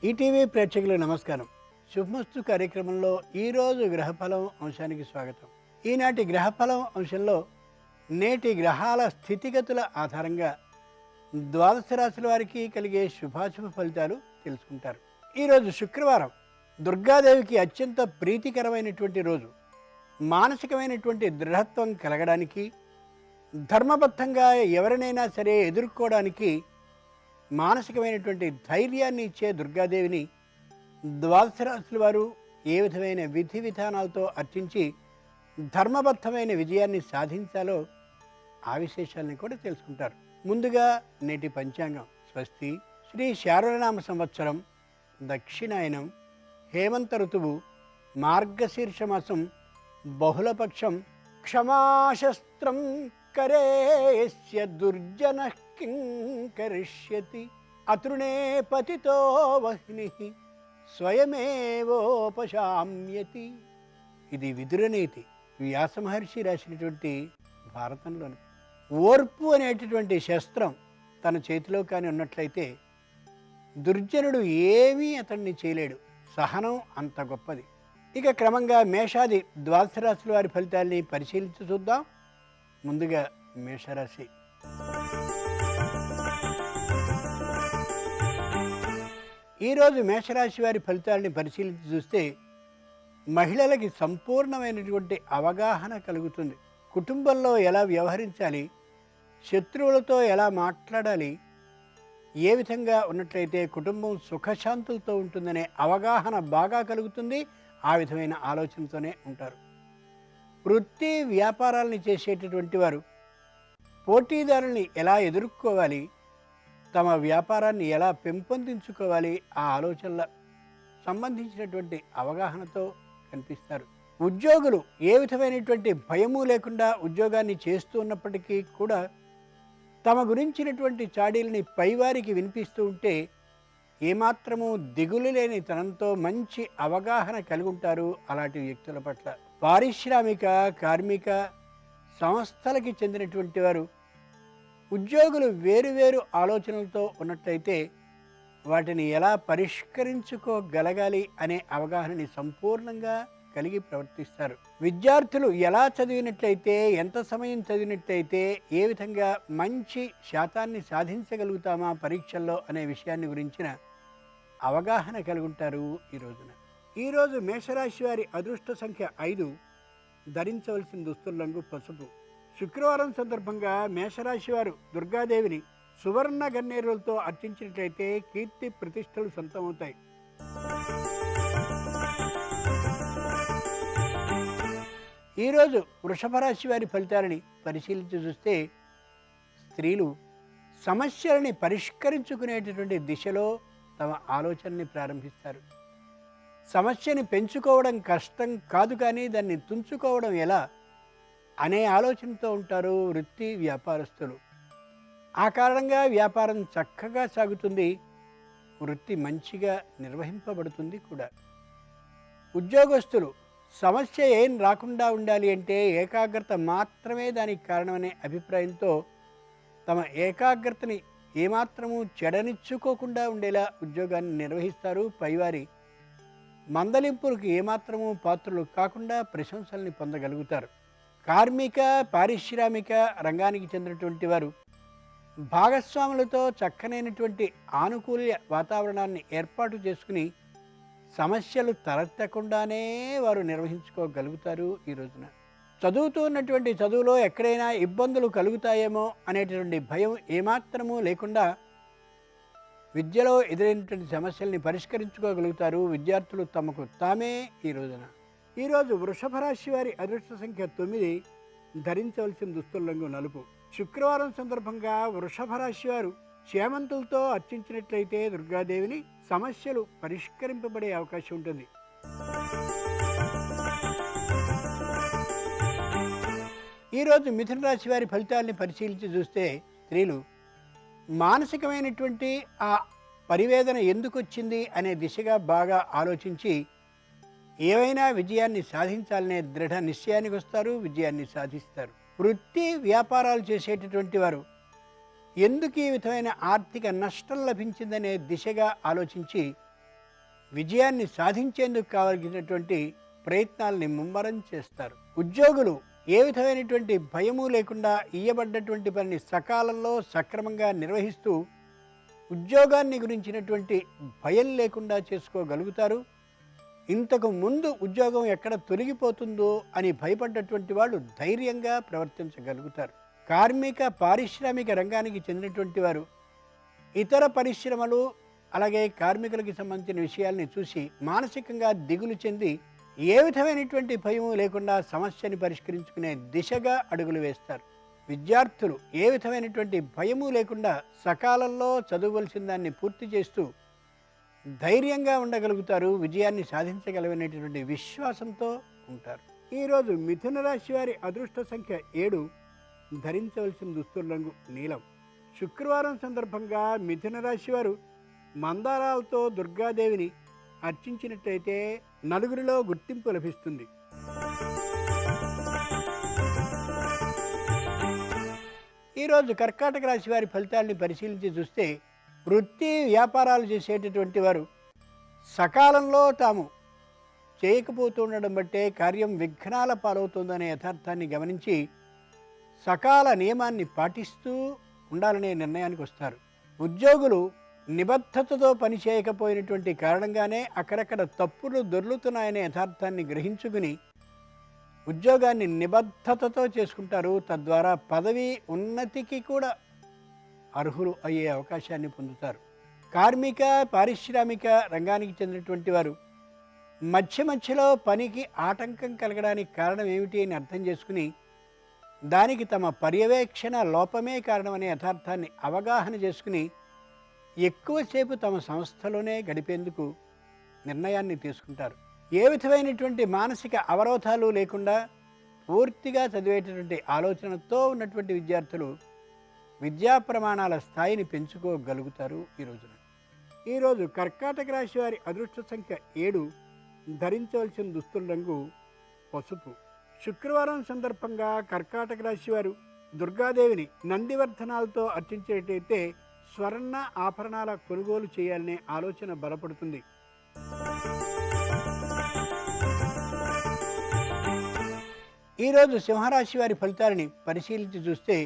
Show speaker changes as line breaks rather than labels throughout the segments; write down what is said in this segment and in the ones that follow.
ETV ప్రేక్షకులకు నమస్కారం. శుభమస్తు కార్యక్రమంలో ఈరోజు గ్రహఫలం అంశానికి స్వాగతం. ఈనాటి గ్రహఫలం అంశంలో నేటి గ్రహాల స్థితిగతుల ఆధారంగా ద్వాదశ రాశుల వారికి కలిగే శుభాశుభ ఫలితాలు తెలుసుకుంటారు. ఈరోజు శుక్రవారం, దుర్గాదేవికి అత్యంత ప్రీతికరమైనటువంటి రోజు. మానసికమైనటువంటి దృఢత్వం కలగడానికి, ధర్మబద్ధంగా ఎవరినైనా సరే ఎదుర్కోవడానికి మానసికమైనటువంటి ధైర్యాన్ని ఇచ్చే దుర్గాదేవిని ద్వాదశ రాశుల వారు ఏ విధమైన విధి విధానాలతో అర్చించి ధర్మబద్ధమైన విజయాన్ని సాధించాలో ఆ విశేషాలని కూడా తెలుసుకుంటారు. ముందుగా నేటి పంచాంగం. స్వస్తి శ్రీ శార్వనామ సంవత్సరం, దక్షిణాయనం, హేమంత ఋతువు, మార్గశీర్ష మాసం, బహుళపక్షం, క్షమాశస్త్రం కరేస్య దుర్జన కిం కరిష్యతి అతృణే పతితో వహ్ని స్వయమేవోపశామ్యతి. ఇది విదురనీతి, వ్యాస మహర్షి రాసినటువంటి భారతంలోని. ఓర్పు అనేటటువంటి శస్త్రం తన చేతిలో కానీ ఉన్నట్లయితే దుర్జనుడు ఏమీ అతన్ని చేయలేడు. సహనం అంత గొప్పది. ఇక క్రమంగా మేషాది ద్వాదశ రాశుల వారి ఫలితాల్ని పరిశీలించి చూద్దాం. ముందుగా మేషరాశి. ఈరోజు మేషరాశి వారి ఫలితాలని పరిశీలించి చూస్తే మహిళలకి సంపూర్ణమైనటువంటి అవగాహన కలుగుతుంది. కుటుంబంలో ఎలా వ్యవహరించాలి, శత్రువులతో ఎలా మాట్లాడాలి, ఏ విధంగా ఉన్నట్లయితే కుటుంబం సుఖశాంతులతో ఉంటుందనే అవగాహన బాగా కలుగుతుంది. ఆ విధమైన ఆలోచనతోనే ఉంటారు. వృత్తి వ్యాపారాలని చేసేటటువంటి వారు పోటీదారుల్ని ఎలా ఎదుర్కోవాలి, తమ వ్యాపారాన్ని ఎలా పెంపొందించుకోవాలి, ఆ ఆలోచనల సంబంధించినటువంటి అవగాహనతో కనిపిస్తారు. ఉద్యోగులు ఏ విధమైనటువంటి భయము లేకుండా ఉద్యోగాన్ని చేస్తూ ఉన్నప్పటికీ కూడా తమ గురించినటువంటి చాడీలని పైవారికి వినిపిస్తూ ఉంటే ఏమాత్రము దిగులు లేని తనంతో మంచి అవగాహన కలిగి ఉంటారు అలాంటి వ్యక్తుల పట్ల. పారిశ్రామిక, కార్మిక సంస్థలకి చెందినటువంటి వారు ఉద్యోగులు వేరువేరు ఆలోచనలతో ఉన్నట్లయితే వాటిని ఎలా పరిష్కరించుకోగలగాలి అనే అవగాహనని సంపూర్ణంగా కలిగి ప్రవర్తిస్తారు. విద్యార్థులు ఎలా చదివినట్లయితే, ఎంత సమయం చదివినట్లయితే ఏ విధంగా మంచి శాతాన్ని సాధించగలుగుతామా పరీక్షల్లో అనే విషయాన్ని గురించిన అవగాహన కలిగి ఉంటారు ఈ రోజున. ఈరోజు మేషరాశి వారి అదృష్ట సంఖ్య 5. ధరించవలసిన దుస్తుల రంగు పసుపు. శుక్రవారం సందర్భంగా మేషరాశి వారు దుర్గాదేవిని సువర్ణ గన్నేరులతో అర్చించినట్లయితే కీర్తి ప్రతిష్టలు సొంతమవుతాయి. ఈరోజు వృషభ రాశి వారి ఫలితాలని పరిశీలించి చూస్తే స్త్రీలు సమస్యలని పరిష్కరించుకునేటటువంటి దిశలో తమ ఆలోచనని ప్రారంభిస్తారు. సమస్యని పెంచుకోవడం కష్టం కాదు, కానీ దాన్ని తుంచుకోవడం ఎలా అనే ఆలోచనతో ఉంటారు వృత్తి వ్యాపారస్తులు. ఆ కారణంగా వ్యాపారం చక్కగా సాగుతుంది, వృత్తి మంచిగా నిర్వహింపబడుతుంది కూడా. ఉద్యోగస్తులు సమస్య ఏం రాకుండా ఉండాలి అంటే ఏకాగ్రత మాత్రమే దానికి కారణమనే అభిప్రాయంతో తమ ఏకాగ్రతని ఏమాత్రము చెడనిచ్చుకోకుండా ఉండేలా ఉద్యోగాన్ని నిర్వహిస్తారు. పైవారి మందలింపులకు ఏమాత్రము పాత్రలు కాకుండా ప్రశంసల్ని పొందగలుగుతారు. కార్మిక, పారిశ్రామిక రంగానికి చెందినటువంటి వారు భాగస్వాములతో చక్కనైనటువంటి ఆనుకూల వాతావరణాన్ని ఏర్పాటు చేసుకుని సమస్యలు తలెత్తకుండానే వారు నిర్వహించుకోగలుగుతారు ఈ రోజున. చదువుతూ ఉన్నటువంటి చదువులో ఎక్కడైనా ఇబ్బందులు కలుగుతాయేమో అనేటువంటి భయం ఏమాత్రము లేకుండా విద్యలో ఎదురైనటువంటి సమస్యల్ని పరిష్కరించుకోగలుగుతారు విద్యార్థులు తమకు తామే ఈ రోజున. ఈరోజు వృషభ రాశి వారి అదృష్ట సంఖ్య 9. ధరించవలసిన దుస్తుల రంగు నలుపు. శుక్రవారం సందర్భంగా వృషభ రాశి వారు చేమంతులతో అర్చించినట్లయితే దుర్గాదేవిని సమస్యలు పరిష్కరింపబడే అవకాశం ఉంటుంది. ఈరోజు మిథున రాశి వారి ఫలితాలని పరిశీలించి చూస్తే స్త్రీలు మానసికమైనటువంటి ఆ పరివేదన ఎందుకు వచ్చింది అనే దిశగా బాగా ఆలోచించి ఏవైనా విజయాన్ని సాధించాలనే దృఢ నిశ్చయానికి వస్తారు, విజయాన్ని సాధిస్తారు. వృత్తి వ్యాపారాలు చేసేటటువంటి వారు ఎందుకు ఈ విధమైన ఆర్థిక నష్టం లభించిందనే దిశగా ఆలోచించి విజయాన్ని సాధించేందుకు కావలసినటువంటి ప్రయత్నాల్ని ముమ్మరం చేస్తారు. ఉద్యోగులు ఏ విధమైనటువంటి భయము లేకుండా ఇయ్యబడ్డటువంటి పనిని సకాలంలో సక్రమంగా నిర్వహిస్తూ ఉద్యోగాన్ని గురించినటువంటి భయం లేకుండా చేసుకోగలుగుతారు. ఇంతకు ముందు ఉద్యోగం ఎక్కడ తొలగిపోతుందో అని భయపడ్డటువంటి వాళ్ళు ధైర్యంగా ప్రవర్తించగలుగుతారు. కార్మిక పారిశ్రామిక రంగానికి చెందినటువంటి వారు ఇతర పరిశ్రమలు అలాగే కార్మికులకి సంబంధించిన విషయాల్ని చూసి మానసికంగా దిగులు చెంది ఏ విధమైనటువంటి భయము లేకుండా సమస్యని పరిష్కరించుకునే దిశగా అడుగులు వేస్తారు. విద్యార్థులు ఏ విధమైనటువంటి భయము లేకుండా సకాలంలో చదవవలసిన దాన్ని పూర్తి చేస్తూ ధైర్యంగా ఉండగలుగుతారు. విజయాన్ని సాధించగలవనేటువంటి విశ్వాసంతో ఉంటారు. ఈరోజు మిథున రాశి వారి అదృష్ట సంఖ్య 7. ధరించవలసిన దుస్తుల రంగు నీలం. శుక్రవారం సందర్భంగా మిథున రాశి వారు మందారాలతో దుర్గాదేవిని అర్చించినట్లయితే నలుగురిలో గుర్తింపు లభిస్తుంది. ఈరోజు కర్కాటక రాశి వారి ఫలితాలని పరిశీలించి చూస్తే వృత్తి వ్యాపారాలు చేసేటటువంటి వారు సకాలంలో తాము చేయకపోతుండడం బట్టే కార్యం విఘ్నాల పాలవుతుందనే యథార్థాన్ని గమనించి సకాల నియమాన్ని పాటిస్తూ ఉండాలనే నిర్ణయానికి వస్తారు. ఉద్యోగులు నిబద్ధతతో పని చేయకపోయినటువంటి కారణంగానే అక్కడక్కడ తప్పులు దొర్లుతున్నాయనే యథార్థాన్ని గ్రహించుకుని ఉద్యోగాన్ని నిబద్ధతతో చేసుకుంటారు. తద్వారా పదవి ఉన్నతికి కూడా అర్హులు అయ్యే అవకాశాన్ని పొందుతారు. కార్మిక పారిశ్రామిక రంగానికి చెందినటువంటి వారు మధ్యలో పనికి ఆటంకం కలగడానికి కారణం ఏమిటి అని అర్థం చేసుకుని దానికి తమ పర్యవేక్షణ లోపమే కారణమనే యథార్థాన్ని అవగాహన చేసుకుని ఎక్కువసేపు తమ సంస్థలోనే గడిపేందుకు నిర్ణయాన్ని తీసుకుంటారు. ఏ విధమైనటువంటి మానసిక అవరోధాలు లేకుండా పూర్తిగా చదివేటటువంటి ఆలోచనతో ఉన్నటువంటి విద్యార్థులు విద్యా ప్రమాణాల స్థాయిని పెంచుకోగలుగుతారు. ఈరోజు కర్కాటక రాశి వారి అదృష్ట సంఖ్య 7. ధరించవలసిన దుస్తుల రంగు పసుపు. శుక్రవారం సందర్భంగా కర్కాటక రాశి వారు దుర్గాదేవిని నందివర్ధనాలతో అర్చించేటైతే స్వర్ణ ఆభరణాల కొనుగోలు చేయాలనే ఆలోచన బలపడుతుంది. ఈరోజు సింహరాశి వారి ఫలితాలని పరిశీలించి చూస్తే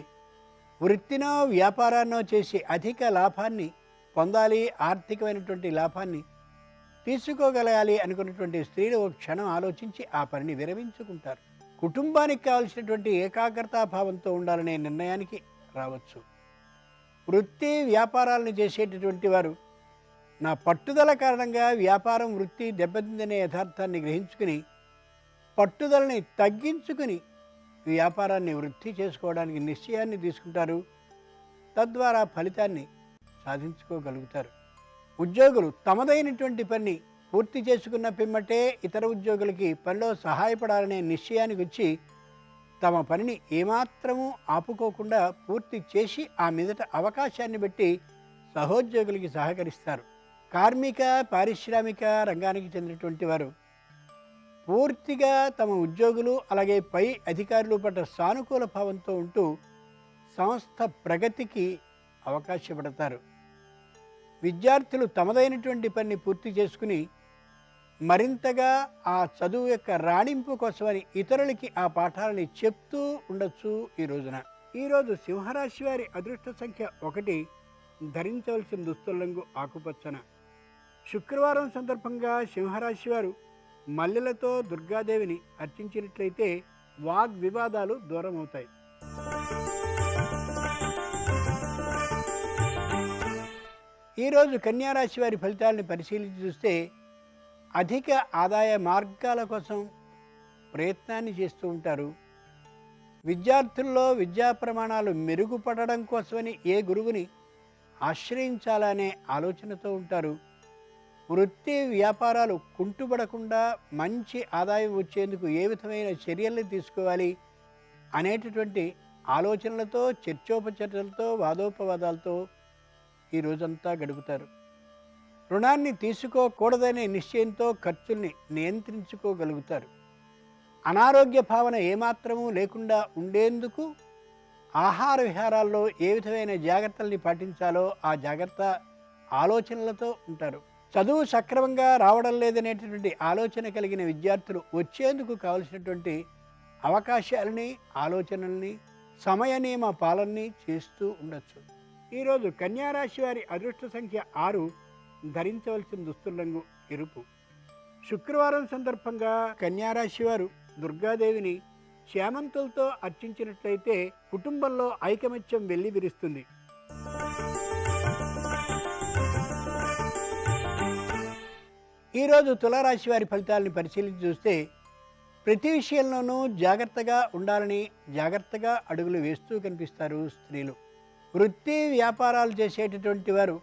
వృత్తినో వ్యాపారాన్నో చేసి అధిక లాభాన్ని పొందాలి, ఆర్థికమైనటువంటి లాభాన్ని తీసుకోగలగాలి అనుకున్నటువంటి స్త్రీలు ఒక క్షణం ఆలోచించి ఆ పనిని విరమించుకుంటారు. కుటుంబానికి కావలసినటువంటి ఏకాగ్రతాభావంతో ఉండాలనే నిర్ణయానికి రావచ్చు. వృత్తి వ్యాపారాలను చేసేటటువంటి వారు నా పట్టుదల కారణంగా వ్యాపారం వృత్తి దెబ్బతిందనే యథార్థాన్ని గ్రహించుకుని పట్టుదలని తగ్గించుకుని వ్యాపారాన్ని వృద్ధి చేసుకోవడానికి నిశ్చయాన్ని తీసుకుంటారు. తద్వారా ఫలితాన్ని సాధించుకోగలుగుతారు. ఉద్యోగులు తమదైనటువంటి పని పూర్తి చేసుకున్న పిమ్మటే ఇతర ఉద్యోగులకి పనిలో సహాయపడాలనే నిశ్చయానికి వచ్చి తమ పనిని ఏమాత్రమూ ఆపుకోకుండా పూర్తి చేసి ఆ మీదట అవకాశాన్ని బట్టి సహోద్యోగులకి సహకరిస్తారు. కార్మిక పారిశ్రామిక రంగానికి చెందినటువంటి వారు పూర్తిగా తమ ఉద్యోగులు అలాగే పై అధికారులు పట్ల సానుకూల భావంతో ఉంటూ సంస్థ ప్రగతికి అవకాశపడతారు. విద్యార్థులు తమదైనటువంటి పనిని పూర్తి చేసుకుని మరింతగా ఆ చదువు యొక్క రాణింపు కోసమని ఇతరులకి ఆ పాఠాలని చెప్తూ ఉండొచ్చు. ఈరోజు సింహరాశి వారి అదృష్ట సంఖ్య 1. ధరించవలసిన దుస్తుల రంగు ఆకుపచ్చన. శుక్రవారం సందర్భంగా సింహరాశి వారు మల్లెలతో దుర్గాదేవిని అర్చించినట్లయితే వాగ్వివాదాలు దూరం అవుతాయి. ఈరోజు కన్యారాశి వారి ఫలితాలను పరిశీలించి చూస్తే అధిక ఆదాయ మార్గాల కోసం ప్రయత్నాన్ని చేస్తూ ఉంటారు. విద్యార్థుల్లో విద్యా ప్రమాణాలు మెరుగుపడడం కోసమని ఏ గురువుని ఆశ్రయించాలనే ఆలోచనతో ఉంటారు. వృత్తి వ్యాపారాలు కుంటుపడకుండా మంచి ఆదాయం వచ్చేందుకు ఏ విధమైన చర్యలు తీసుకోవాలి అనేటటువంటి ఆలోచనలతో చర్చోపచర్చలతో వాదోపవాదాలతో ఈ రోజంతా గడుపుతారు. రుణాన్ని తీసుకోకూడదనే నిశ్చయంతో ఖర్చుల్ని నియంత్రించుకోగలుగుతారు. అనారోగ్య భావన ఏమాత్రమూ లేకుండా ఉండేందుకు ఆహార విహారాల్లో ఏ విధమైన జాగ్రత్తల్ని పాటించాలో ఆ జాగ్రత్త ఆలోచనలతో ఉంటారు. చదువు సక్రమంగా రావడం లేదనేటటువంటి ఆలోచన కలిగిన విద్యార్థులు వచ్చేందుకు కావలసినటువంటి అవకాశాలని, ఆలోచనల్ని, సమయ నియమ పాలనని చేస్తూ ఉండొచ్చు. ఈరోజు కన్యారాశి వారి అదృష్ట సంఖ్య 6. ధరించవలసిన దుస్తుల రంగు ఎరుపు. శుక్రవారం సందర్భంగా కన్యారాశి వారు దుర్గాదేవిని చేమంతులతో అర్చించినట్లయితే కుటుంబంలో ఐకమత్యం వెళ్లి విరుస్తుంది. ఈరోజు తులారాశి వారి ఫలితాలను పరిశీలించి చూస్తే ప్రతి విషయంలోనూ జాగ్రత్తగా ఉండాలని జాగ్రత్తగా అడుగులు వేస్తూ కనిపిస్తారు స్త్రీలు. వృత్తి వ్యాపారాలు చేసేటటువంటి వారు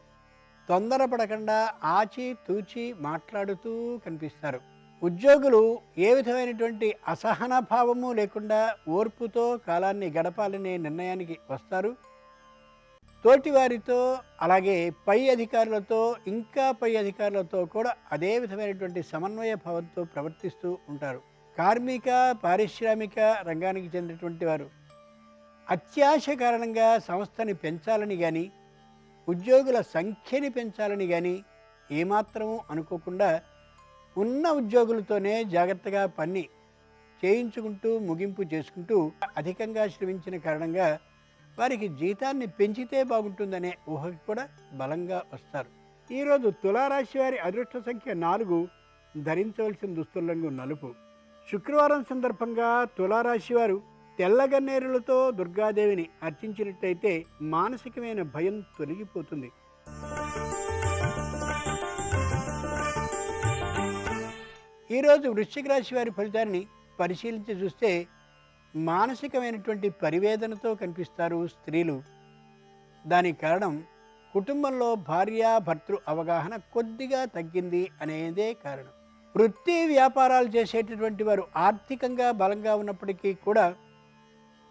తొందరపడకుండా ఆచి తూచి మాట్లాడుతూ కనిపిస్తారు. ఉద్యోగులు ఏ విధమైనటువంటి అసహన భావము లేకుండా ఓర్పుతో కాలాన్ని గడపాలనే నిర్ణయానికి వస్తారు. తోటివారితో అలాగే పై అధికారులతో ఇంకా పై అధికారులతో కూడా అదే విధమైనటువంటి సమన్వయ భావంతో ప్రవర్తిస్తూ ఉంటారు. కార్మిక పారిశ్రామిక రంగానికి చెందినటువంటి వారు అత్యాశ కారణంగా సంస్థని పెంచాలని కానీ ఉద్యోగుల సంఖ్యని పెంచాలని కానీ ఏమాత్రము అనుకోకుండా ఉన్న ఉద్యోగులతోనే జాగ్రత్తగా పని చేయించుకుంటూ ముగింపు చేసుకుంటూ అధికంగా శ్రమించిన కారణంగా వారికి జీతాన్ని పెంచితే బాగుంటుందనే ఊహకి కూడా బలంగా వస్తారు. ఈరోజు తులారాశి వారి అదృష్ట సంఖ్య 4. ధరించవలసిన దుస్తుల రంగు నలుపు. శుక్రవారం సందర్భంగా తులారాశి వారు తెల్లగన్నేరులతో దుర్గాదేవిని అర్చించినట్లయితే మానసికమైన భయం తొలగిపోతుంది. ఈరోజు వృశ్చిక రాశి వారి ఫలితాన్ని పరిశీలించి చూస్తే మానసికమైనటువంటి పరివేదనతో కనిపిస్తారు స్త్రీలు. దానికి కారణం కుటుంబంలో భార్యాభర్తృ అవగాహన కొద్దిగా తగ్గింది అనేదే కారణం. వృత్తి వ్యాపారాలు చేసేటటువంటి వారు ఆర్థికంగా బలంగా ఉన్నప్పటికీ కూడా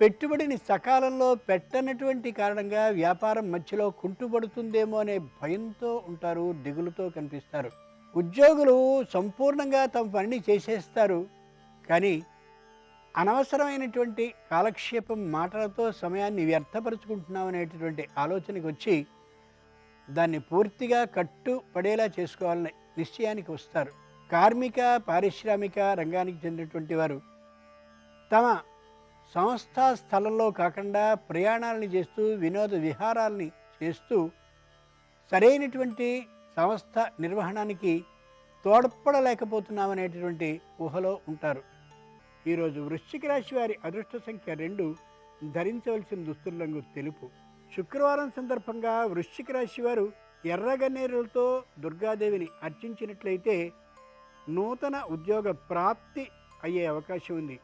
పెట్టుబడిని సకాలంలో పెట్టనటువంటి కారణంగా వ్యాపారం మధ్యలో కుంటుపడుతుందేమో అనే భయంతో ఉంటారు, దిగులుతో కనిపిస్తారు. ఉద్యోగులు సంపూర్ణంగా తమ పనిని చేసేస్తారు, కానీ అనవసరమైనటువంటి కాలక్షేపం మాటలతో సమయాన్ని వ్యర్థపరుచుకుంటున్నాం అనేటటువంటి ఆలోచనకు వచ్చి దాన్ని పూర్తిగా కట్టుపడేలా చేసుకోవాలని నిశ్చయానికి వస్తారు. కార్మిక పారిశ్రామిక రంగానికి చెందినటువంటి వారు తమ సంస్థా స్థలంలో కాకుండా ప్రయాణాలని చేస్తూ వినోద విహారాలని చేస్తూ సరైనటువంటి సంస్థ నిర్వహణానికి తోడ్పడలేకపోతున్నామనేటటువంటి ఊహలో ఉంటారు. ఈరోజు వృశ్చిక రాశి వారి అదృష్ట సంఖ్య 2. ధరించవలసిన దుస్తుల రంగు తెలుపు. శుక్రవారం సందర్భంగా వృశ్చిక రాశి వారు ఎర్రగన్నేరులతో దుర్గాదేవిని అర్చించినట్లయితే నూతన ఉద్యోగ ప్రాప్తి అయ్యే అవకాశం ఉంది.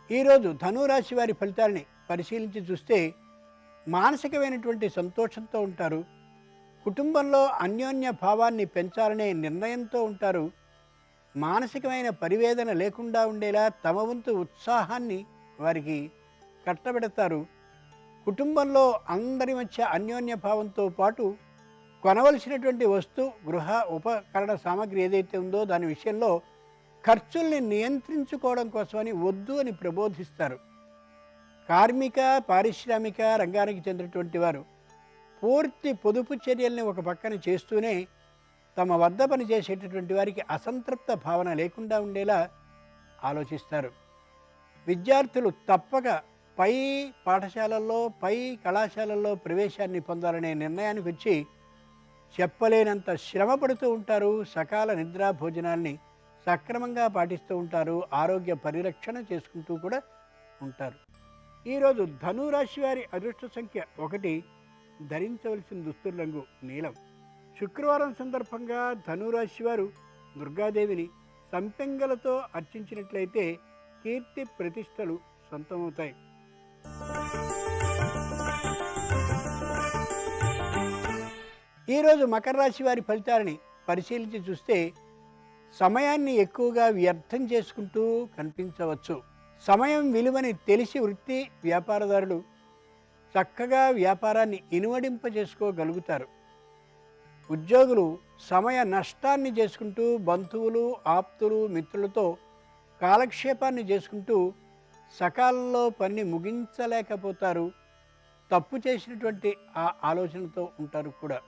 ఈరోజు ధనురాశి వారి ఫలితాలని పరిశీలించి చూస్తే మానసికమైనటువంటి సంతోషంతో ఉంటారు. కుటుంబంలో అన్యోన్య భావాన్ని పెంచాలనే నిర్ణయంతో ఉంటారు. మానసికమైన పరివేదన లేకుండా ఉండేలా తమ వంతు ఉత్సాహాన్ని వారికి కట్టబెడతారు. కుటుంబంలో అందరి మధ్య అన్యోన్య భావంతో పాటు కొనవలసినటువంటి గృహ ఉపకరణ సామాగ్రి ఏదైతే ఉందో దాని విషయంలో ఖర్చుల్ని నియంత్రించుకోవడం కోసమని వద్దు అని ప్రబోధిస్తారు. కార్మిక పారిశ్రామిక రంగానికి చెందినటువంటి వారు పూర్తి పొదుపు చర్యల్ని ఒక పక్కన చేస్తూనే తమ వద్ద పనిచేసేటటువంటి వారికి అసంతృప్త భావన లేకుండా ఉండేలా ఆలోచిస్తారు. విద్యార్థులు తప్పక పై పాఠశాలల్లో పై కళాశాలల్లో ప్రవేశాన్ని పొందాలనే నిర్ణయానికి వచ్చి చెప్పలేనంత శ్రమ పడుతూ ఉంటారు. సకాల నిద్రా భోజనాల్ని సక్రమంగా పాటిస్తూ ఉంటారు. ఆరోగ్య పరిరక్షణ చేసుకుంటూ కూడా ఉంటారు. ఈరోజు ధనురాశి వారి అదృష్ట సంఖ్య 1. ధరించవలసిన దుస్తుల రంగు నీలం. శుక్రవారం సందర్భంగా ధనురాశి వారు దుర్గాదేవిని సంపెంగలతో అర్చించినట్లయితే కీర్తి ప్రతిష్టలు సొంతమవుతాయి. ఈరోజు మకర రాశి వారి ఫలితాలని పరిశీలించి చూస్తే సమయాన్ని ఎక్కువగా వ్యర్థం చేసుకుంటూ కనిపించవచ్చు. సమయం విలువని తెలిసి వృత్తి వ్యాపారదారులు చక్కగా వ్యాపారాన్ని ఇనువడింపజేసుకోగలుగుతారు. ఉద్యోగులు సమయ నష్టాన్ని చేసుకుంటూ బంధువులు ఆప్తులు మిత్రులతో కాలక్షేపాన్ని చేసుకుంటూ సకాలంలో పని ముగించలేకపోతారు. తప్పు చేసినటువంటి ఆ ఆలోచనతో ఉంటారు కూడా.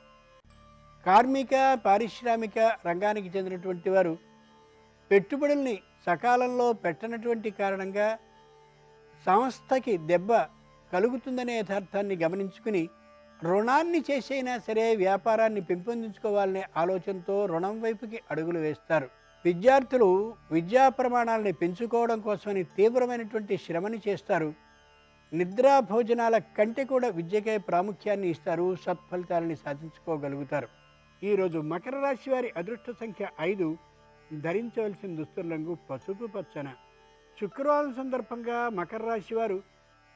కార్మిక పారిశ్రామిక రంగానికి చెందినటువంటి వారు పెట్టుబడుల్ని సకాలంలో పెట్టనటువంటి కారణంగా సంస్థకి దెబ్బ కలుగుతుందనే యథార్థాన్ని గమనించుకుని రుణాన్ని చేసైనా సరే వ్యాపారాన్ని పెంపొందించుకోవాలనే ఆలోచనతో రుణం వైపుకి అడుగులు వేస్తారు. విద్యార్థులు విద్యా ప్రమాణాలని పెంచుకోవడం కోసమని తీవ్రమైనటువంటి శ్రమని చేస్తారు. నిద్రా భోజనాల కంటే కూడా విద్యకే ప్రాముఖ్యాన్ని ఇస్తారు. సత్ఫలితాలని సాధించుకోగలుగుతారు. ఈరోజు మకర రాశి వారి అదృష్ట సంఖ్య 5. ధరించవలసిన దుస్తుల రంగు పసుపు పచ్చన. శుక్రవారం సందర్భంగా మకర రాశి వారు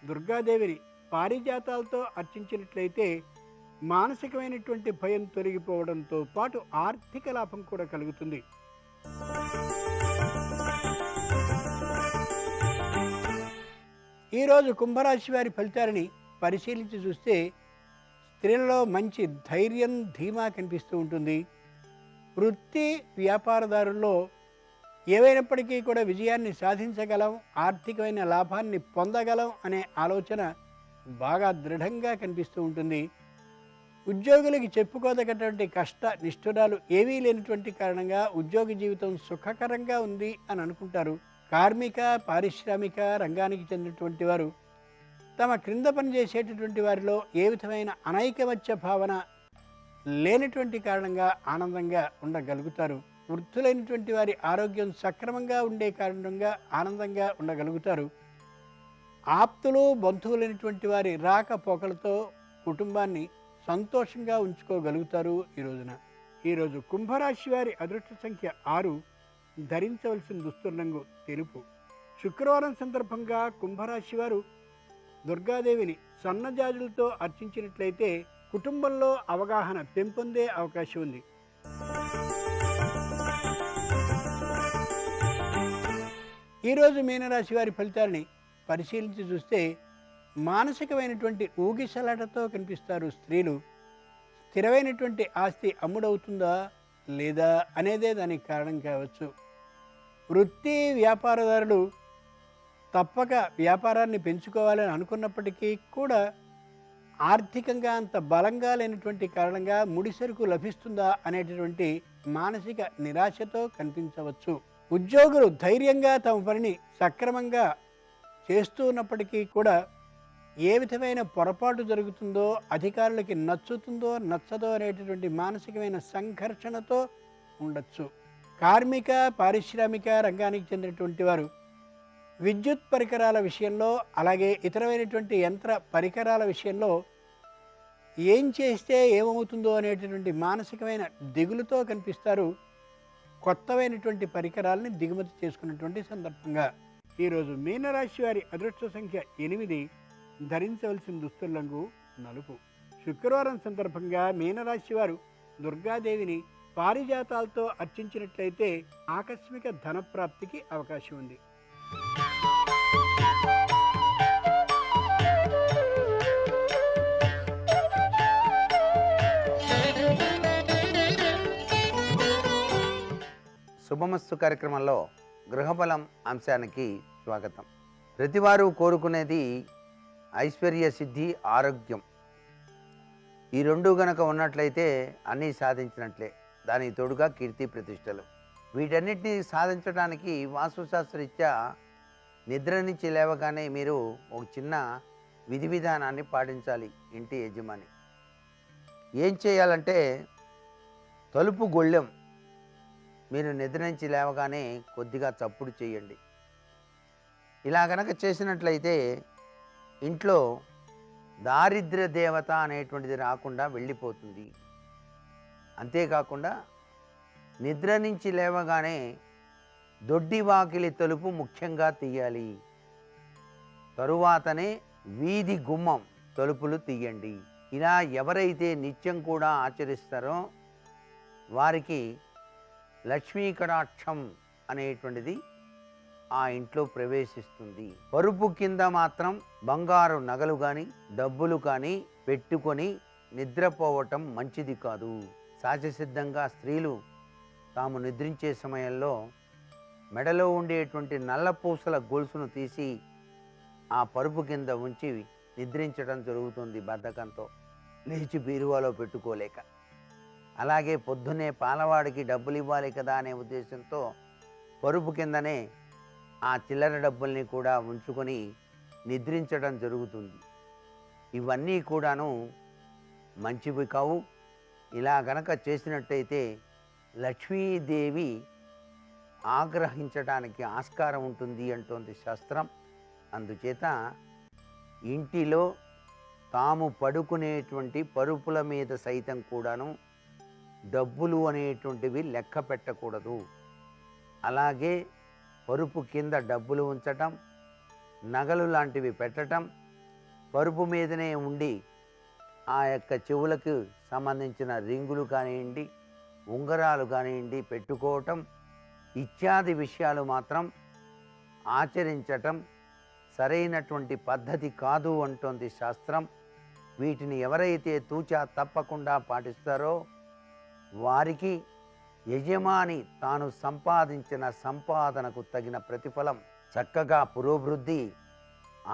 దుర్గాదేవిని పారిజాతాలతో అర్చించినట్లయితే మానసికమైనటువంటి భయం తొలగిపోవడంతో పాటు ఆర్థిక లాభం కూడా కలుగుతుంది. ఈరోజు కుంభరాశి వారి ఫలితాలని పరిశీలించి చూస్తే స్త్రీలలో మంచి ధైర్యం ధీమా కనిపిస్తూ ఉంటుంది. వృత్తి వ్యాపారదారుల్లో ఏవైనప్పటికీ కూడా విజయాన్ని సాధించగలం, ఆర్థికమైన లాభాన్ని పొందగలం అనే ఆలోచన బాగా దృఢంగా కనిపిస్తూ ఉంటుంది. ఉద్యోగులకి చెప్పుకోదగినటువంటి కష్ట నిష్ఠురాలు ఏవీ లేనటువంటి కారణంగా ఉద్యోగ జీవితం సుఖకరంగా ఉంది అని అనుకుంటారు. కార్మిక పారిశ్రామిక రంగానికి చెందినటువంటి వారు తమ క్రింద పనిచేసేటటువంటి వారిలో ఏ విధమైన అనైకమత్య భావన లేనటువంటి కారణంగా ఆనందంగా ఉండగలుగుతారు. వృద్ధులైనటువంటి వారి ఆరోగ్యం సక్రమంగా ఉండే కారణంగా ఆనందంగా ఉండగలుగుతారు. ఆప్తులు బంధువులైనటువంటి వారి రాకపోకలతో కుటుంబాన్ని సంతోషంగా ఉంచుకోగలుగుతారు. ఈరోజు కుంభరాశి వారి అదృష్ట సంఖ్య 6. ధరించవలసిన దుస్తుల రంగు తెలుపు. శుక్రవారం సందర్భంగా కుంభరాశి వారు దుర్గాదేవిని సన్నజాజులతో అర్చించినట్లయితే కుటుంబంలో అవగాహన పెంపొందే అవకాశం ఉంది. ఈరోజు మీనరాశి వారి ఫలితాలని పరిశీలించి చూస్తే మానసికమైనటువంటి ఊగిసలాటతో కనిపిస్తారు స్త్రీలు. స్థిరమైనటువంటి ఆస్తి అమ్ముడవుతుందా లేదా అనేదే దానికి కారణం కావచ్చు. వృత్తి వ్యాపారదారులు తప్పక వ్యాపారాన్ని పెంచుకోవాలని అనుకున్నప్పటికీ కూడా ఆర్థికంగా అంత బలంగా లేనటువంటి కారణంగా ముడిసరుకు లభిస్తుందా అనేటటువంటి మానసిక నిరాశతో కనిపించవచ్చు. ఉద్యోగులు ధైర్యంగా తమ పనిని సక్రమంగా చేస్తూ ఉన్నప్పటికీ కూడా ఏ విధమైన పొరపాటు జరుగుతుందో, అధికారులకి నచ్చుతుందో నచ్చదో అనేటటువంటి మానసికమైన సంఘర్షణతో ఉండొచ్చు. కార్మిక పారిశ్రామిక రంగానికి చెందినటువంటి వారు విద్యుత్ పరికరాల విషయంలో అలాగే ఇతరమైనటువంటి యంత్ర పరికరాల విషయంలో ఏం చేస్తే ఏమవుతుందో అనేటటువంటి మానసికమైన దిగులుతో కనిపిస్తారు. కొత్తమైనటువంటి పరికరాలని దిగుమతి చేసుకున్నటువంటి సందర్భంగా ఈరోజు మీనరాశి వారి అదృష్ట సంఖ్య 8. ధరించవలసిన దుస్తుల రంగు నలుపు. శుక్రవారం సందర్భంగా మీనరాశి వారు దుర్గాదేవిని పారిజాతాలతో అర్చించినట్లయితే ఆకస్మిక ధనప్రాప్తికి అవకాశం ఉంది.
శుభమస్తు కార్యక్రమంలో గృహబలం అంశానికి స్వాగతం. ప్రతివారు కోరుకునేది ఐశ్వర్య సిద్ధి, ఆరోగ్యం. ఈ రెండు గనక ఉన్నట్లయితే అన్నీ సాధించినట్లే. దానికి తోడుగా కీర్తి ప్రతిష్టలు. వీటన్నిటిని సాధించడానికి వాస్తుశాస్త్రరీత్యా నిద్ర నుంచి లేవగానే మీరు ఒక చిన్న విధి విధానాన్ని పాటించాలి. ఇంటి యజమాని ఏం చేయాలంటే, తలుపు గొళ్ళెం మీరు నిద్ర నుంచి లేవగానే కొద్దిగా చప్పుడు చేయండి. ఇలా కనుక చేసినట్లయితే ఇంట్లో దారిద్ర్య దేవత అనేటువంటిది రాకుండా వెళ్ళిపోతుంది. అంతేకాకుండా నిద్ర నుంచి లేవగానే దొడ్డి వాకిలి తలుపు ముఖ్యంగా తీయాలి. తరువాతనే వీధి గుమ్మం తలుపులు తీయండి. ఇలా ఎవరైతే నిత్యం కూడా ఆచరిస్తారో వారికి లక్ష్మీ కటాక్షం అనేటువంటిది ఆ ఇంట్లో ప్రవేశిస్తుంది. పరుపు కింద మాత్రం బంగారు నగలు కానీ డబ్బులు కానీ పెట్టుకొని నిద్రపోవటం మంచిది కాదు. సహజసిద్ధంగా స్త్రీలు తాము నిద్రించే సమయంలో మెడలో ఉండేటువంటి నల్లపూసల గొలుసును తీసి ఆ పరుపు కింద ఉంచి నిద్రించడం జరుగుతుంది బద్ధకంతో, లేచి బీరువాలో పెట్టుకోలేక. అలాగే పొద్దున్నే పాలవాడికి డబ్బులు ఇవ్వాలి కదా అనే ఉద్దేశంతో పరుపు కిందనే ఆ చిల్లర డబ్బుల్ని కూడా ఉంచుకొని నిద్రించడం జరుగుతుంది. ఇవన్నీ కూడాను మంచివి కావు. ఇలా గనక చేసినట్టయితే లక్ష్మీదేవి ఆగ్రహించడానికి ఆస్కారం ఉంటుంది అంటోంది శాస్త్రం. అందుచేత ఇంటిలో తాము పడుకునేటువంటి పరుపుల మీద సైతం కూడాను డబ్బులు అనేటువంటివి లెక్క పెట్టకూడదు. అలాగే పరుపు కింద డబ్బులు ఉంచటం, నగలు లాంటివి పెట్టటం, పరుపు మీదనే ఉండి ఆ యొక్క చెవులకు సంబంధించిన రింగులు కానివ్వండి, ఉంగరాలు కానివ్వండి పెట్టుకోవటం ఇత్యాది విషయాలు మాత్రం ఆచరించటం సరైనటువంటి పద్ధతి కాదు అంటోంది శాస్త్రం. వీటిని ఎవరైతే తూచా తప్పకుండా పాటిస్తారో వారికి యజమాని తాను సంపాదించిన సంపాదనకు తగిన ప్రతిఫలం, చక్కగా పురోభివృద్ధి,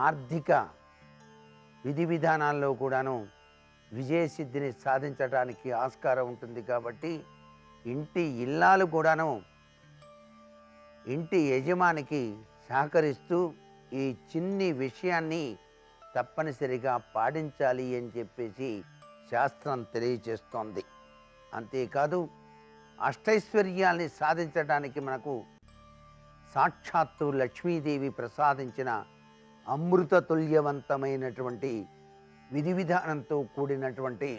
ఆర్థిక విధి విధానాల్లో కూడాను విజయసిద్ధిని సాధించడానికి ఆస్కారం ఉంటుంది. కాబట్టి ఇంటి ఇల్లాలు కూడాను ఇంటి యజమానికి సహకరిస్తూ ఈ చిన్ని విషయాన్ని తప్పనిసరిగా పాటించాలి అని చెప్పేసి శాస్త్రం తెలియచేస్తోంది. అంతేకాదు అష్టైశ్వర్యాల్ని సాధించడానికి మనకు సాక్షాత్తు లక్ష్మీదేవి ప్రసాదించిన అమృతతుల్యవంతమైనటువంటి విధి విధానంతో కూడినటువంటి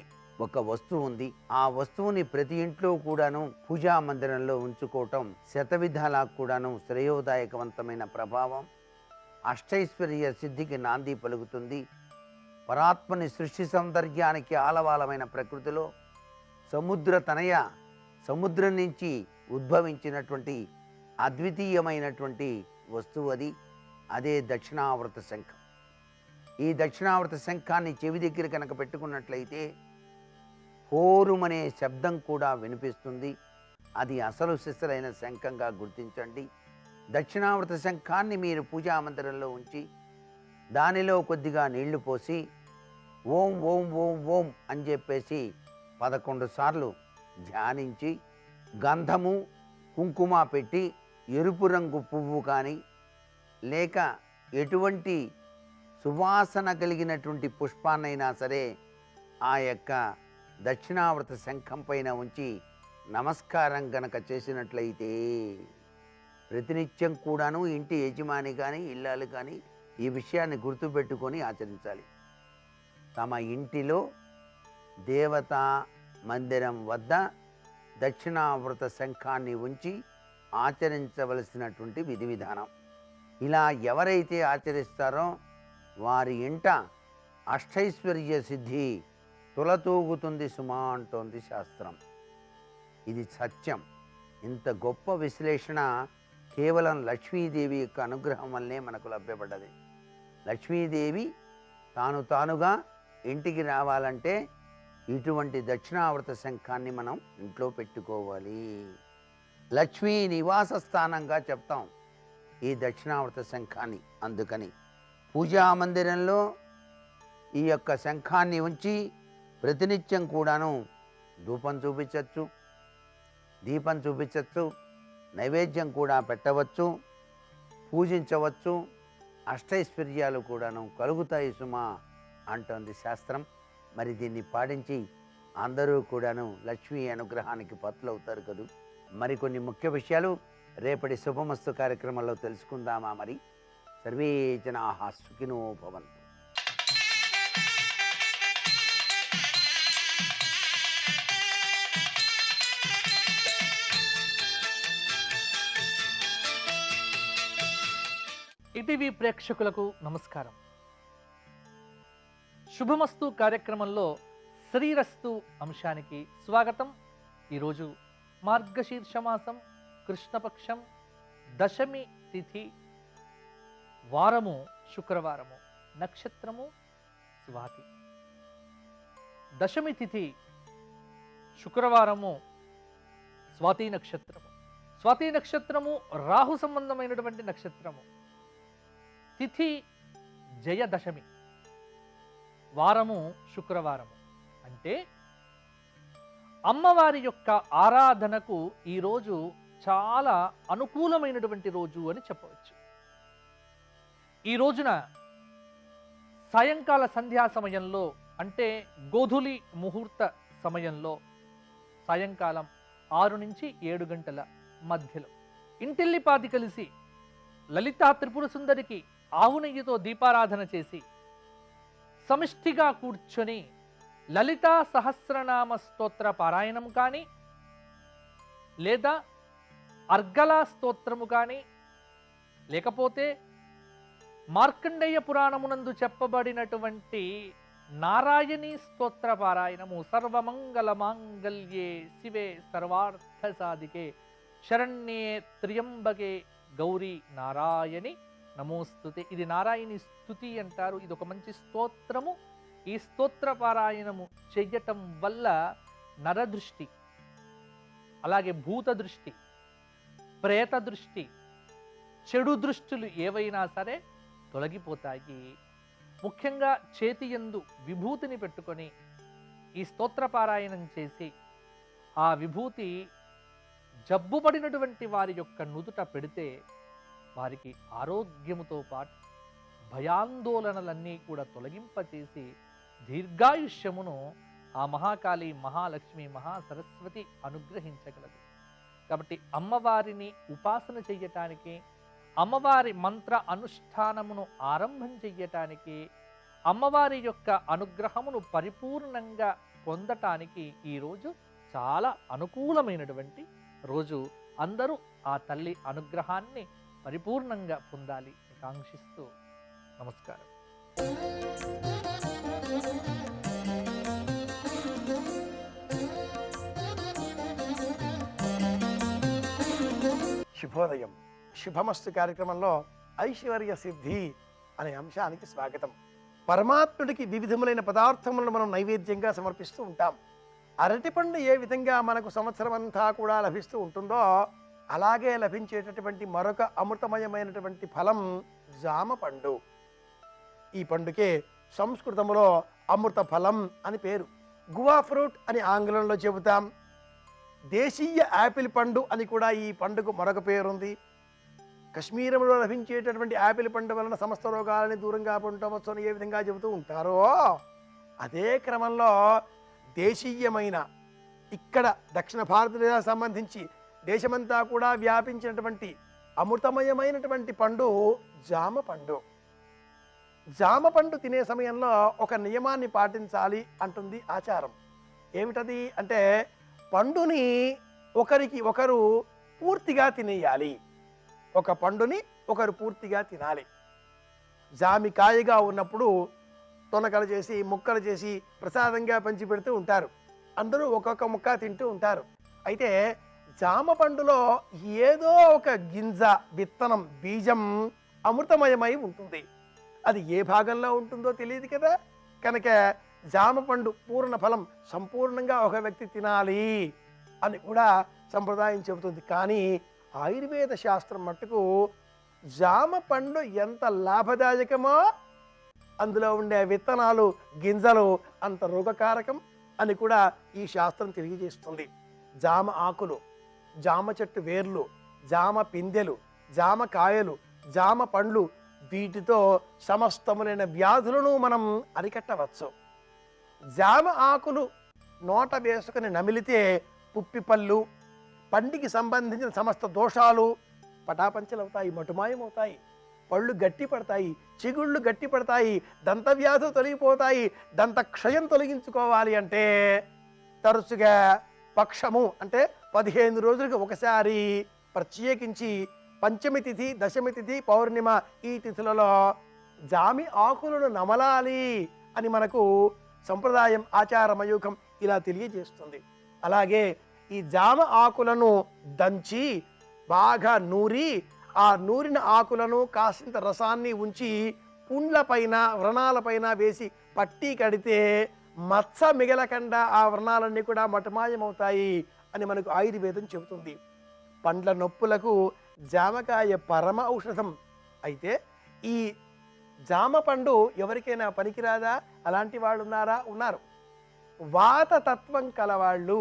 ఒక వస్తువు ఉంది. ఆ వస్తువుని ప్రతి ఇంట్లో కూడాను పూజా మందిరంలో ఉంచుకోవటం శతవిధాలా కూడాను శ్రేయోదాయకవంతమైన ప్రభావం, అష్టైశ్వర్య సిద్ధికి నాంది పలుకుతుంది. పరాత్మని సృష్టి సౌందర్యానికి ఆలవాలమైన ప్రకృతిలో సముద్ర తనయ, సముద్రం నుంచి ఉద్భవించినటువంటి అద్వితీయమైనటువంటి వస్తువు అది. అదే దక్షిణావృత శంఖం. ఈ దక్షిణావృత శంఖాన్ని చెవి దగ్గర కనుక పెట్టుకున్నట్లయితే హోరుమనే శబ్దం కూడా వినిపిస్తుంది. అది అసలు సిసలైన శంఖంగా గుర్తించండి. దక్షిణావృత శంఖాన్ని మీరు పూజా మందిరంలో ఉంచి దానిలో కొద్దిగా నీళ్లు పోసి ఓం ఓం ఓం ఓం అని చెప్పేసి 11 సార్లు ధ్యానించి గంధము కుంకుమ పెట్టి ఎరుపు రంగు పువ్వు కానీ లేక ఎటువంటి సువాసన కలిగినటువంటి పుష్పాన్నైనా సరే ఆ యొక్క దక్షిణావృత శంఖం పైన ఉంచి నమస్కారం గనక చేసినట్లయితే ప్రతినిత్యం కూడాను ఇంటి యజమాని కానీ ఇల్లాలు కానీ ఈ విషయాన్ని గుర్తుపెట్టుకొని ఆచరించాలి. తమ ఇంటిలో దేవతా మందిరం వద్ద దక్షిణావృత శంఖాన్ని ఉంచి ఆచరించవలసినటువంటి విధి విధానం. ఇలా ఎవరైతే ఆచరిస్తారో వారి ఇంట అష్టైశ్వర్య సిద్ధి తులతూగుతుంది సుమా అంటోంది శాస్త్రం. ఇది సత్యం. ఇంత గొప్ప విశ్లేషణ కేవలం లక్ష్మీదేవి యొక్క అనుగ్రహం వల్లే మనకు లభ్యపడ్డది. లక్ష్మీదేవి తానుగా ఇంటికి రావాలంటే ఇటువంటి దక్షిణావృత శంఖాన్ని మనం ఇంట్లో పెట్టుకోవాలి. లక్ష్మీ నివాస స్థానంగా చెప్తాం ఈ దక్షిణావృత శంఖాన్ని. అందుకని పూజా మందిరంలో ఈ యొక్క శంఖాన్ని ఉంచి ప్రతినిత్యం కూడాను ధూపం చూపించవచ్చు, దీపం చూపించవచ్చు, నైవేద్యం కూడా పెట్టవచ్చు, పూజించవచ్చు. అష్టైశ్వర్యాలు కూడాను కలుగుతాయి సుమా అంటోంది శాస్త్రం. మరి దీన్ని పాటించి అందరూ కూడాను లక్ష్మీ అనుగ్రహానికి పాత్రులవుతారు కదూ. మరికొన్ని ముఖ్య విషయాలు రేపటి శుభమస్తు కార్యక్రమంలో తెలుసుకుందామా? మరి సర్వే జనాః సుఖినో భవంతు.
ఈటీవీ ప్రేక్షకులకు నమస్కారం. శుభమస్తు కార్యక్రమంలో శ్రీరస్తు అంశానికి స్వాగతం. ఈరోజు మార్గశీర్షమాసం కృష్ణపక్షం దశమి తిథి, వారము శుక్రవారము, నక్షత్రము స్వాతి. దశమి తిథి శుక్రవారము, స్వాతి నక్షత్రము. స్వాతి నక్షత్రము రాహు సంబంధమైనటువంటి నక్షత్రము. తిథి జయదశమి. వారము శుక్రవారము. అంటే అమ్మవారి యొక్క ఆరాధనకు ఈరోజు చాలా అనుకూలమైనటువంటి రోజు అని చెప్పవచ్చు. ఈ రోజున సాయంకాల సంధ్యా సమయంలో, అంటే గోధులి ముహూర్త సమయంలో, సాయంకాలం 6 నుంచి 7 గంటల మధ్యలో ఇంటిల్లిపాది కలిసి లలితా త్రిపుర సుందరికి ఆవు నెయ్యితో దీపారాధన చేసి సమిష్టిగా కూర్చొని లలితా సహస్రనామ స్తోత్ర పారాయణం కానీ, లేదా అర్గళా స్తోత్రము కానీ, లేకపోతే మార్కండేయ పురాణమునందు చెప్పబడినటువంటి నారాయణీ స్తోత్ర పారాయణము, సర్వమంగళ మాంగళ్యే శివే సర్వార్థ సాధికే శరణ్యే త్ర్యంబకే గౌరీ నారాయణి నమోస్తుతే. ఇది నారాయణి స్తుతి అంటారు. ఇది ఒక మంచి స్తోత్రము. ఈ స్తోత్ర పారాయణము చెయ్యటం వల్ల నరదృష్టి, అలాగే భూత దృష్టి, ప్రేత దృష్టి, చెడు దృష్టులు ఏవైనా సరే తొలగిపోతాయి. ముఖ్యంగా చేతి యందు విభూతిని పెట్టుకొని ఈ స్తోత్ర పారాయణం చేసి ఆ విభూతి జబ్బుపడినటువంటి వారి యొక్క నుదుట పెడితే వారికి ఆరోగ్యముతో పాటు భయాందోళనలన్నీ కూడా తొలగింపచేసి దీర్ఘాయుష్యమును ఆ మహాకాళి, మహాలక్ష్మి, మహాసరస్వతి అనుగ్రహించగలదు. కాబట్టి అమ్మవారిని ఉపాసన చెయ్యటానికి, అమ్మవారి మంత్ర అనుష్ఠానమును ఆరంభం చెయ్యటానికి, అమ్మవారి యొక్క అనుగ్రహమును పరిపూర్ణంగా పొందటానికి ఈరోజు చాలా అనుకూలమైనటువంటి రోజు. అందరూ ఆ తల్లి అనుగ్రహాన్ని పరిపూర్ణంగా పొందాలి కాంక్షిస్తూ నమస్కారం.
శుభోదయం. శుభమస్తు కార్యక్రమంలో ఐశ్వర్య సిద్ధి అనే అంశానికి స్వాగతం. పరమాత్ముడికి వివిధములైన పదార్థములను మనం నైవేద్యంగా సమర్పిస్తూ ఉంటాం. అరటిపండు ఏ విధంగా మనకు సంవత్సరం అంతా కూడా లభిస్తూ ఉంటుందో అలాగే లభించేటటువంటి మరొక అమృతమయమైనటువంటి ఫలం జామ పండు. ఈ పండుకే సంస్కృతంలో అమృత ఫలం అని పేరు. గువా ఫ్రూట్ అని ఆంగ్లంలో చెబుతాం. దేశీయ యాపిల్ పండు అని కూడా ఈ పండుకు మరొక పేరుంది. కశ్మీరంలో లభించేటటువంటి యాపిల్ పండు వలన సమస్త రోగాలని దూరంగా ఉండవచ్చు అని ఏ విధంగా చెబుతూ ఉంటారో అదే క్రమంలో దేశీయమైన ఇక్కడ దక్షిణ భారతదేశానికి సంబంధించి దేశమంతా కూడా వ్యాపించినటువంటి అమృతమయమైనటువంటి పండు జామ పండు. జామ పండు తినే సమయంలో ఒక నియమాన్ని పాటించాలి అంటుంది ఆచారం. ఏమిటది అంటే పండుని ఒకరికి ఒకరు పూర్తిగా తినేయాలి. ఒక పండుని ఒకరు పూర్తిగా తినాలి. జామికాయగా ఉన్నప్పుడు తొనకలు చేసి ముక్కలు చేసి ప్రసాదంగా పంచిపెడుతూ ఉంటారు. అందరూ ఒక్కొక్క ముక్క తింటూ ఉంటారు. అయితే జామ పండులో ఏదో ఒక గింజ, విత్తనం, బీజం అమృతమయమై ఉంటుంది. అది ఏ భాగంలో ఉంటుందో తెలియదు కదా. కనుక జామ పండు పూర్ణ ఫలం సంపూర్ణంగా ఒక వ్యక్తి తినాలి అని కూడా సంప్రదాయం చెబుతుంది. కానీ ఆయుర్వేద శాస్త్రం మట్టుకు జామ పండు ఎంత లాభదాయకమో అందులో ఉండే విత్తనాలు, గింజలు అంత రోగకారకం అని కూడా ఈ శాస్త్రం తెలియజేస్తుంది. జామ ఆకులు, జామ చెట్టు వేర్లు, జామ పిందెలు, జామ కాయలు, జామ పండ్లు, వీటితో సమస్తములైన వ్యాధులను మనం అరికట్టవచ్చు. జామ ఆకులు నోట వేసుకుని నమిలితే పుప్పిపళ్ళు, పంటికి సంబంధించిన సమస్త దోషాలు పటాపంచలవుతాయి, మటుమాయమవుతాయి. పళ్ళు గట్టి పడతాయి, చిగుళ్ళు గట్టి పడతాయి, దంతవ్యాధులు తొలగిపోతాయి. దంత క్షయం తొలగించుకోవాలి అంటే తరచుగా పక్షము అంటే 15 రోజులకు ఒకసారి ప్రత్యేకించి పంచమి తిథి, దశమి తిథి, పౌర్ణిమ ఈ తిథులలో జామి ఆకులను నమలాలి అని మనకు సంప్రదాయం, ఆచారమయూఖం ఇలా తెలియజేస్తుంది. అలాగే ఈ జామ ఆకులను దంచి బాగా నూరి ఆ నూరిన ఆకులను కాసింత రసాన్ని ఉంచి పుండ్లపైన, వ్రణాలపైన వేసి పట్టీ కడితే మచ్చ మిగలకుండా ఆ వ్రణాలన్నీ కూడా మటమాయమవుతాయి అని మనకు ఆయుర్వేదం చెబుతుంది. పండ్ల నొప్పులకు జామకాయ పరమ ఔషధం. అయితే ఈ జామ పండు ఎవరికైనా పనికిరాదా అలాంటి వాళ్ళు ఉన్నారా? ఉన్నారు. వాతతత్వం కలవాళ్ళు,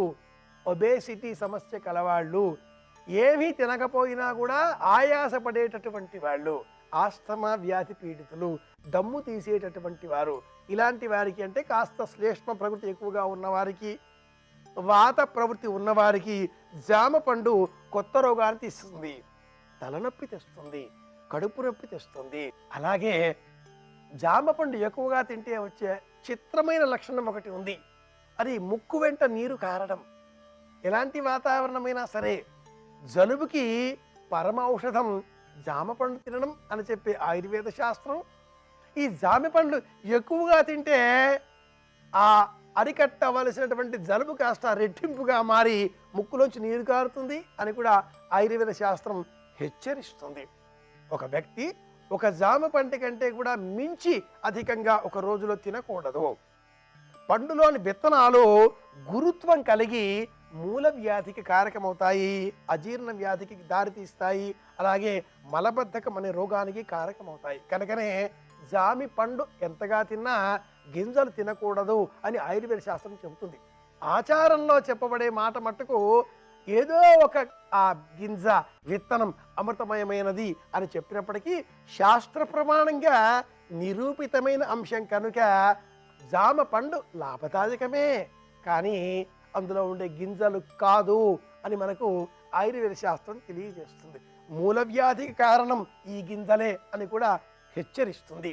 ఒబేసిటీ సమస్య కలవాళ్ళు, ఏమీ తినకపోయినా కూడా ఆయాసపడేటటువంటి వాళ్ళు, ఆస్తమా వ్యాధి పీడితులు, దమ్ము తీసేటటువంటి వారు, ఇలాంటి వారికి అంటే కాస్త శ్లేష్మ ప్రకృతి ఎక్కువగా ఉన్నవారికి, వాత ప్రవృత్తి ఉన్నవారికి జామ పండు కొత్త రోగాన్ని తీస్తుంది. తలనొప్పి తెస్తుంది, కడుపు నొప్పి తెస్తుంది. అలాగే జామ పండు ఎక్కువగా తింటే వచ్చే చిత్రమైన లక్షణం ఒకటి ఉంది. అది ముక్కు వెంట నీరు కారడం. ఎలాంటి వాతావరణమైనా సరే జలుబుకి పరమ ఔషధం జామ పండు తినడం అని చెప్పే ఆయుర్వేద శాస్త్రం. ఈ జామ పండ్లు ఎక్కువగా తింటే ఆ అరికట్టవలసినటువంటి జలుబు కాస్త రెట్టింపుగా మారి ముక్కులోంచి నీరు కారుతుంది అని కూడా ఆయుర్వేద శాస్త్రం హెచ్చరిస్తుంది. ఒక వ్యక్తి ఒక జామ పండు కంటే కూడా మించి అధికంగా ఒక రోజులో తినకూడదు. పండులోని విత్తనాలు గురుత్వం కలిగి మూల వ్యాధికి కారకమవుతాయి, అజీర్ణ వ్యాధికి దారితీస్తాయి, అలాగే మలబద్ధకం అనే రోగానికి కారకమవుతాయి. కనుకనే జామి పండు ఎంతగా తిన్నా గింజలు తినకూడదు అని ఆయుర్వేద శాస్త్రం చెబుతుంది. ఆచారంలో చెప్పబడే మాట మట్టుకు ఏదో ఒక ఆ గింజ విత్తనం అమృతమయమైనది అని చెప్పినప్పటికీ శాస్త్ర ప్రమాణంగా నిరూపితమైన అంశం కనుక జామ పండు లాభదాయకమే, కానీ అందులో ఉండే గింజలు కాదు అని మనకు ఆయుర్వేద శాస్త్రం తెలియజేస్తుంది. మూల వ్యాధికి కారణం ఈ గింజలే అని కూడా హెచ్చరిస్తుంది.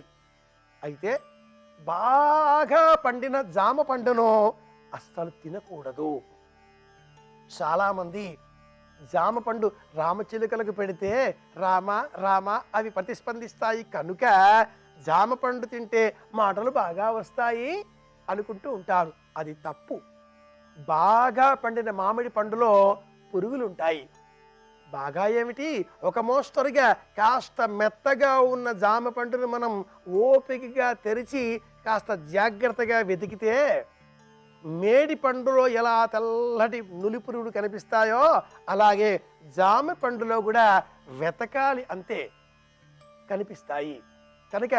అయితే బాగా పండిన జామ పండును అస్సలు తినకూడదు. చాలామంది జామ పండు రామచిలుకలకు పెడితే రామ రామ అవి ప్రతిస్పందిస్తాయి కనుక జామ పండు తింటే మాటలు బాగా వస్తాయి అనుకుంటూ ఉంటారు. అది తప్పు. బాగా పండిన మామిడి పండులో పురుగులు ఉంటాయి. బాగా ఏమిటి, ఒక మోస్తరుగా కాస్త మెత్తగా ఉన్న జామ పండును మనం ఓపికగా తెరిచి కాస్త జాగ్రత్తగా వెతికితే మేడి పండులో ఎలా తెల్లటి నులి పురుగులు కనిపిస్తాయో అలాగే జామ పండులో కూడా వెతకాలి, అంతే కనిపిస్తాయి. కనుక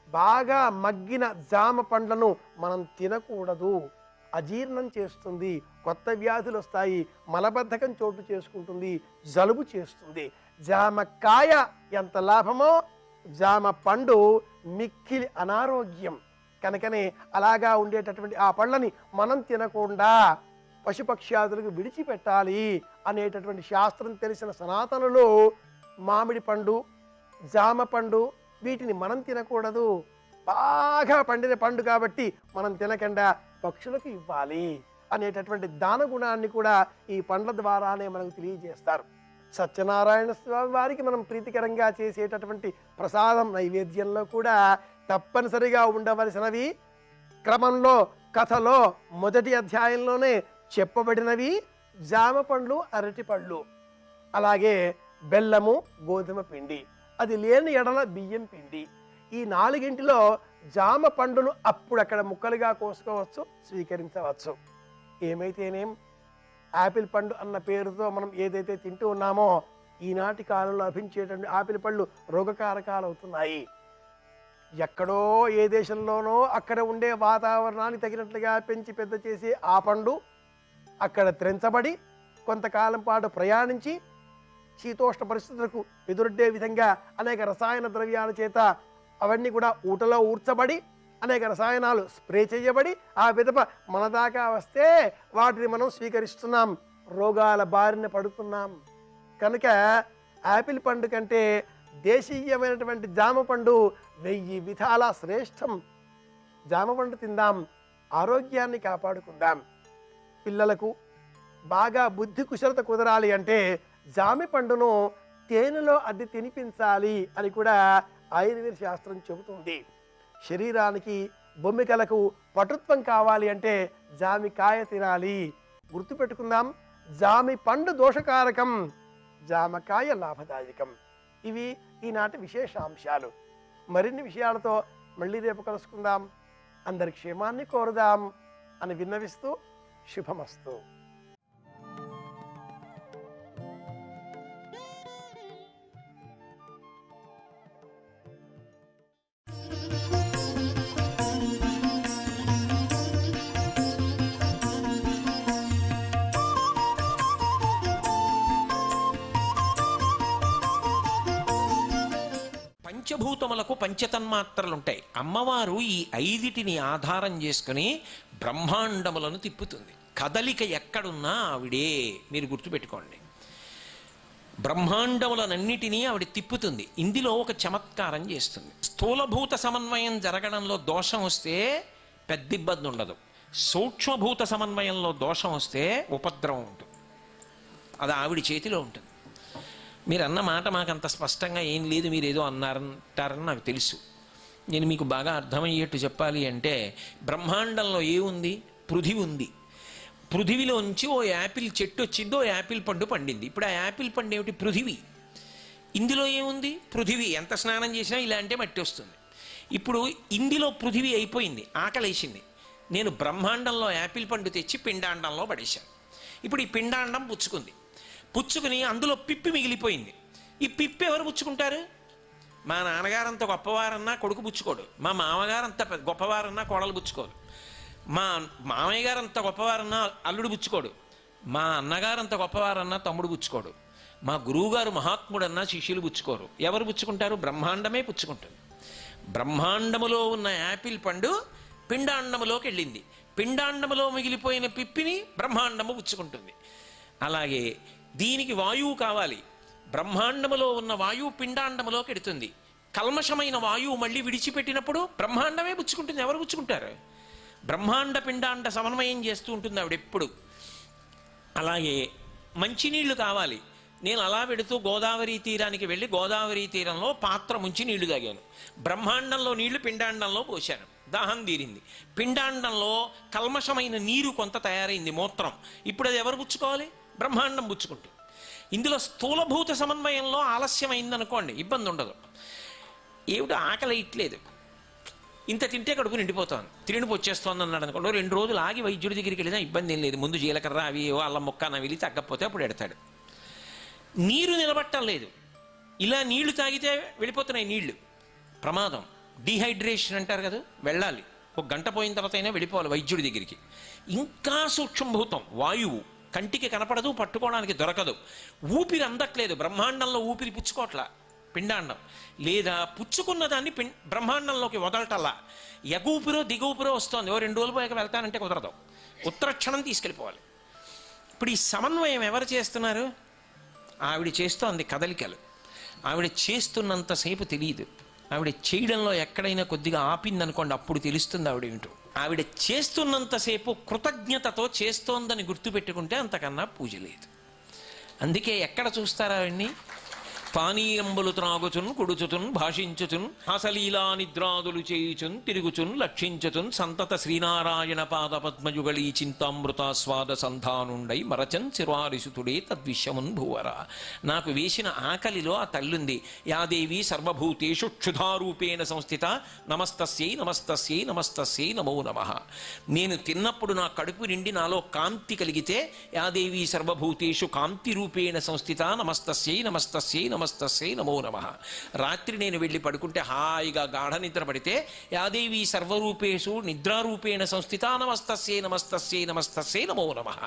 బాగా మగ్గిన జామ పండ్లను మనం తినకూడదు. అజీర్ణం చేస్తుంది, కొత్త వ్యాధులు వస్తాయి, మలబద్ధకం చోటు చేసుకుంటుంది, జలుబు చేస్తుంది. జామకాయ ఎంత లాభమో జామ పండు మిక్కిలి అనారోగ్యం. కనుకనే అలాగా ఉండేటటువంటి ఆ పళ్ళని మనం తినకుండా పశుపక్ష్యాదులకు విడిచిపెట్టాలి అనేటటువంటి శాస్త్రం తెలిసిన సనాతనులు మామిడి పండు, జామ పండు వీటిని మనం తినకూడదు. బాగా పండిన పండు కాబట్టి మనం తినకుండా పక్షులకు ఇవ్వాలి అనేటటువంటి దాన గుణాన్ని కూడా ఈ పండ్ల ద్వారానే మనకు తెలియజేస్తారు. సత్యనారాయణ స్వామి వారికి మనం ప్రీతికరంగా చేసేటటువంటి ప్రసాదం నైవేద్యంలో కూడా తప్పనిసరిగా ఉండవలసినవి క్రమంలో కథలో మొదటి అధ్యాయంలోనే చెప్పబడినవి జామ పండ్లు, అరటి పళ్ళు, అలాగే బెల్లము, గోధుమ పిండి, అది లేని ఎడల బియ్యం పిండి. ఈ నాలుగింటిలో జామ పండును అప్పుడక్కడ ముక్కలుగా కోసుకోవచ్చు, స్వీకరించవచ్చు. ఏమైతేనేం యాపిల్ పండు అన్న పేరుతో మనం ఏదైతే తింటూ ఉన్నామో ఈనాటి కాలంలో లభించేటువంటి ఆపిల్ పళ్ళు రోగకారకాలు అవుతున్నాయి. ఎక్కడో ఏ దేశంలోనో అక్కడ ఉండే వాతావరణానికి తగినట్లుగా పెంచి పెద్ద చేసే ఆ పండు అక్కడ త్రెంచబడి కొంతకాలం పాటు ప్రయాణించి శీతోష్ణ పరిస్థితులకు ఎదురొడ్డే విధంగా అనేక రసాయన ద్రవ్యాల చేత అవన్నీ కూడా ఊటలో ఊడ్చబడి అనేక రసాయనాలు స్ప్రే చేయబడి ఆ విధమ మన దాకా వస్తే వాటిని మనం స్వీకరిస్తున్నాం, రోగాల బారిన పడుతున్నాం. కనుక యాపిల్ పండు కంటే దేశీయమైనటువంటి జామ పండు 1000 విధాల శ్రేష్టం. జామ పండు తిందాం, ఆరోగ్యాన్ని కాపాడుకుందాం. పిల్లలకు బాగా బుద్ధి కుశలత కుదరాలి అంటే జామ పండును తేనెలో అద్ది తినిపించాలి అని కూడా ఆయుర్వేద శాస్త్రం చెబుతుంది. శరీరానికి బొమ్మికలకు పటుత్వం కావాలి అంటే జామికాయ తినాలి. గుర్తుపెట్టుకుందాం, జామి పండు దోషకారకం, జామకాయ లాభదాయకం. ఇవి ఈనాటి విశేషాంశాలు. మరిన్ని విషయాలతో మళ్ళీ రేపు కలుసుకుందాం. అందరి క్షేమాన్ని కోరుదాం అని విన్నవిస్తూ శుభమస్తు.
పంచభూతములకు పంచతన్మాత్రలుంటాయి. అమ్మవారు ఈ 5టిని ఆధారం చేసుకుని బ్రహ్మాండములను తిప్పుతుంది. కదలిక ఎక్కడున్నా ఆవిడే, మీరు గుర్తుపెట్టుకోండి. బ్రహ్మాండములనన్నిటినీ ఆవిడ తిప్పుతుంది. ఇందులో ఒక చమత్కారం చేస్తుంది. స్థూలభూత సమన్వయం జరగడంలో దోషం వస్తే పెద్ద ఇబ్బంది ఉండదు. సూక్ష్మభూత సమన్వయంలో దోషం వస్తే ఉపద్రవం ఉంటుంది. అది ఆవిడ చేతిలో ఉంటుంది. మీరు అన్న మాట మాకు అంత స్పష్టంగా ఏం లేదు, మీరు ఏదో అన్నారంటారని నాకు తెలుసు. నేను మీకు బాగా అర్థమయ్యేట్టు చెప్పాలి అంటే, బ్రహ్మాండంలో ఏముంది? పృథివీ ఉంది. పృథివిలోంచి ఓ యాపిల్ చెట్టు వచ్చింది, ఓ యాపిల్ పండు పండింది. ఇప్పుడు ఆ యాపిల్ పండు ఏమిటి? పృథివీ. ఇందులో ఏముంది? పృథివీ. ఎంత స్నానం చేసినా ఇలా అంటే మట్టి వస్తుంది. ఇప్పుడు ఇందులో పృథివీ అయిపోయింది, ఆకలేసింది. నేను బ్రహ్మాండంలో యాపిల్ పండు తెచ్చి పిండాండంలో పడేశాను. ఇప్పుడు ఈ పిండాండం పుచ్చుకుని అందులో పిప్పి మిగిలిపోయింది. ఈ పిప్పి ఎవరు పుచ్చుకుంటారు? మా నాన్నగారంత గొప్పవారన్నా కొడుకు పుచ్చుకోడు, మా మామగారంత గొప్పవారన్నా కోడలు పుచ్చుకోదు, మా మామయ్య గారు అంత గొప్పవారన్నా అల్లుడు పుచ్చుకోడు, మా అన్నగారంత గొప్పవారన్నా తమ్ముడు పుచ్చుకోడు, మా గురువుగారు మహాత్ముడన్నా శిష్యులు పుచ్చుకోరు. ఎవరు పుచ్చుకుంటారు? బ్రహ్మాండమే పుచ్చుకుంటుంది. బ్రహ్మాండములో ఉన్న యాపిల్ పండు పిండాండములోకి వెళ్ళింది. పిండాండములో మిగిలిపోయిన పిప్పిని బ్రహ్మాండము పుచ్చుకుంటుంది. అలాగే దీనికి వాయువు కావాలి. బ్రహ్మాండములో ఉన్న వాయువు పిండాండములోకి ఎడుతుంది. కల్మషమైన వాయువు మళ్ళీ విడిచిపెట్టినప్పుడు బ్రహ్మాండమే పుచ్చుకుంటుంది. ఎవరు పుచ్చుకుంటారు? బ్రహ్మాండ పిండాండ సమన్వయం చేస్తూ ఉంటుంది ఆవిడ ఎప్పుడు. అలాగే మంచినీళ్లు కావాలి. నేను అలా పెడుతూ గోదావరి తీరానికి వెళ్ళి గోదావరి తీరంలో పాత్ర ముంచి నీళ్లు తాగాను. బ్రహ్మాండంలో నీళ్లు పిండాండంలో పోశాను, దాహం తీరింది. పిండాండంలో కల్మషమైన నీరు కొంత తయారైంది, మూత్రం. ఇప్పుడు అది ఎవరు పుచ్చుకోవాలి? బ్రహ్మాండం పుచ్చుకుంటుంది. ఇందులో స్థూలభూత సమన్వయంలో ఆలస్యం అయిందనుకోండి, ఇబ్బంది ఉండదు. ఏమిటో ఆకలి ఇట్లేదు, ఇంత తింటే కడుపు నిండిపోతాను, తిరిగి వచ్చేస్తోంది అన్నాడు అనుకోండి, 2 రోజులు ఆగి వైద్యుడి దగ్గరికి వెళ్ళినా ఇబ్బంది ఏం లేదు. ముందు జీలకర్ర అవి అల్లం ముక్క నవిలి తగ్గకపోతే అప్పుడు ఎడతాడు. నీరు నిలబట్టం లేదు. ఇలా నీళ్లు తాగితే వెళ్ళిపోతున్నాయి నీళ్లు, ప్రమాదం. డీహైడ్రేషన్ అంటారు కదా, వెళ్ళాలి. 1 గంట పోయిన తర్వాత అయినా వెళ్ళిపోవాలి వైద్యుడి దగ్గరికి. ఇంకా సూక్ష్మభూతం వాయువు, కంటికి కనపడదు, పట్టుకోవడానికి దొరకదు. ఊపిరి అందట్లేదు, బ్రహ్మాండంలో ఊపిరి పుచ్చుకోవట్లా పిండాండం, లేదా పుచ్చుకున్న దాన్ని బ్రహ్మాండంలోకి వదలటల్లా. ఎగూపిరో దిగూపిరో వస్తోంది, 2 రోజులు పోయాక వెళ్తానంటే కుదరదు, ఉత్తరక్షణం తీసుకెళ్ళిపోవాలి. ఇప్పుడు ఈ సమన్వయం ఎవరు చేస్తున్నారు? ఆవిడ చేస్తోంది కదలికలు. ఆవిడ చేస్తున్నంతసేపు తెలియదు. ఆవిడ చేయడంలో ఎక్కడైనా కొద్దిగా ఆపిందనుకోండి, అప్పుడు తెలుస్తుంది ఆవిడ ఏంటో. ఆవిడ చేస్తున్నంతసేపు కృతజ్ఞతతో చేస్తోందని గుర్తుపెట్టుకుంటే అంతకన్నా పూజ లేదు. అందుకే ఎక్కడ చూస్తారా ఆవిడ్ని? పానీయంబులు త్రాగుచున్ కుడుచుతున్ భాషించుచున్ హాసలీలా నిద్రాదులు చేయుచున్ తిరుగుచున్ లక్షించుచున్ సంతత శ్రీనారాయణ పాద పద్మయుగళీ చింతామృతాస్వాద సంధానుండై మరచన్ చిరారిసుతుడే తద్విశ్యమున్ భూవర. నాకు వేసిన ఆకలిలో ఆ తల్లుంది. యాదేవి సర్వభూతేషు క్షుధారూపేణ సంస్థిత నమస్తస్యై నమస్తస్యై నమస్తస్యై నమో నమః. నేను తిన్నప్పుడు నా కడుపు నిండి నాలో కాంతి కలిగితే యాదేవి సర్వభూతేషు కాంతి రూపేణ సంస్థిత నమస్తస్యై నమస్తస్యై నమస్తస్యై నమో నమః. రాత్రి నేను వెళ్ళి పడుకుంటే హాయిగా గాఢ నిద్ర పడితే యాదేవి సర్వరూపేషు నిద్రారూపేణ సంస్థిత నమస్తస్యై నమస్తస్యై నమస్తస్యై నమో నమః.